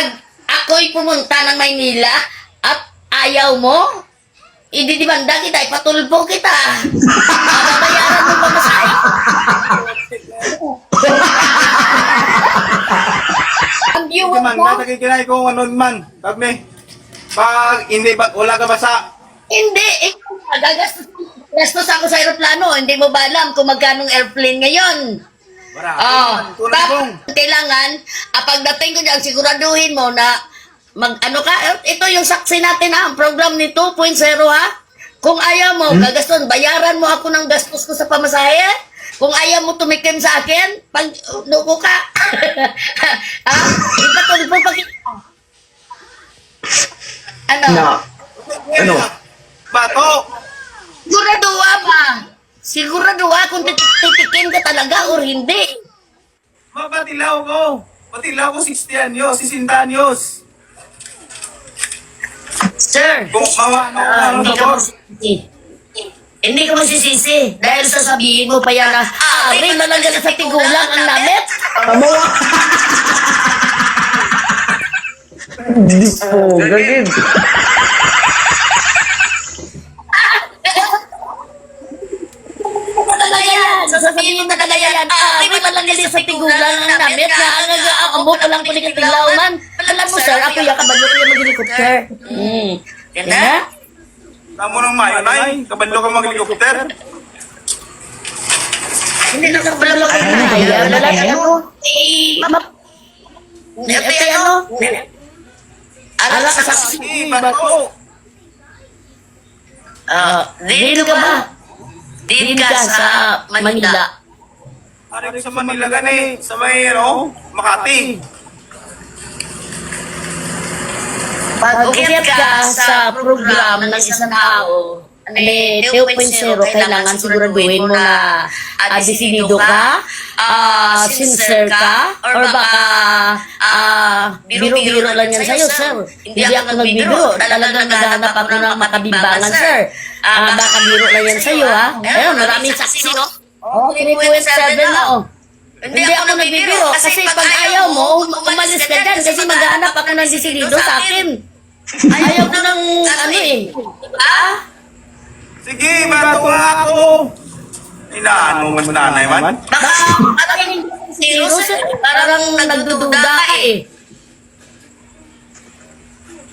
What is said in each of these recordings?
pag ako'y pumunta ng Maynila at ayaw mo, hindi di banda kita, ipatulpo kita. Babayaran mo pa masaya. Ang Hindi viewers man, mo, natakikinay kung ano man. Pagni, pag hindi ba, wala ka basa. hindi, gagastos ako sa aeroplano, hindi mo ba alam kung magkanong airplane ngayon? Wala. Oh, Kung kailangan, pagdating ko dyan, siguraduhin mo na ano ka, ito yung saksi natin ha, ang program ni 2.0 ha. Kung ayaw mo, gagastos, bayaran mo ako ng gastos ko sa pamasahe. Kung ayaw mo tumikim sa akin, pag nuko ka. Ha? Ipatulpo pag... Ano? Ano? Bato. Siguraduha ba? Siguraduha kung titikim ka talaga or hindi. Mapatilaw ko. Patilaw ko 60 anyos, 60 anyos. Sir, Kung mawano ko ano hindi na ka po. masisisi. Hindi ka masisisi. Dahil sasabihin mo pa yan na, rin malanggal sa tigulang ang namit. Tama nga. Hindi po, ganun. Talaga yan. Sasabihin mo talaga yan. Rin malanggal sa tigulang ang namit. Na ang amo pa lang kulit ang tiglaw man. Alam mo sir, ako yung kabalo ko yung mag-helicopter. Ganda? Tamo ng mayo, nay. Kabalo ka mag-helicopter. Hindi na kabalo ko yung kaya. Lalaki mo. Ito ano? Ala ka sa... Sige, bato. Dito ka ba? Dito ka sa Manila. Ari sa Manila gani, sa may ano, Makati. Pag-ukyat ka sa program ng isang tao, may 2.0, kailangan siguraduhin mo na desidido ka, sincere ka, or baka biro-biro lang yan sa'yo, sir. Hindi ako nagbibiro. Talagang naghahanap ako ng makabimbangan, sir. Baka biro lang yan sa'yo, ha? Ayun, maraming saksi, no? 3.7 na, oh. Hindi ako nagbibiro kasi pag ayaw mo, umalis ka dyan kasi maghahanap ako ng desidido sa akin. Ayaw ko ng ano eh. Diba? Sige, bato nga ako. Inaano mas nanay man? Baka parang hindi serious eh. Parang nagdududa ka eh.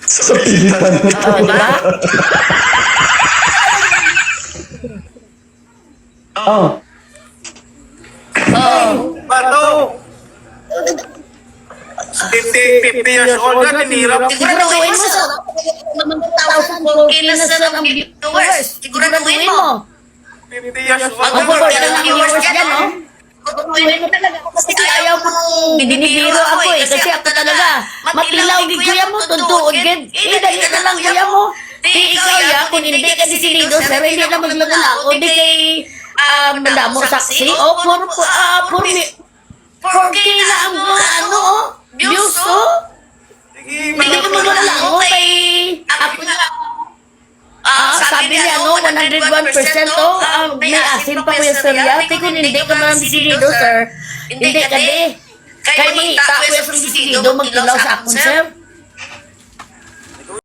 Sa pilitan. Diba? Oh. Oh. Bato. 50 years old na, tinirap. Siguraduhin mo sa 1,000 kilos na ang viewers. Siguraduhin mo. 50 years old Ang support lang ng viewers dyan, no? Siguraduhin mo talaga. Kasi ayaw ko nung binibiro ako eh. Kasi ako talaga, matilaw di kuya mo, tuntuod gid. Dali na lang kuya mo. Di ikaw ya, kung hindi ka disinido, sir, hindi na maglagan ako. Di kay madamo saksi. O, porque na ang mga ano, views, Sige, hindi ko maglalala ako kay ako na. Sabi niya, 101% may asin pa kuya sir yate. Kung hindi ka man disinido, sir, hindi ka di. Kaya makita kuya sir disinido, magtilaw sa akon, sir.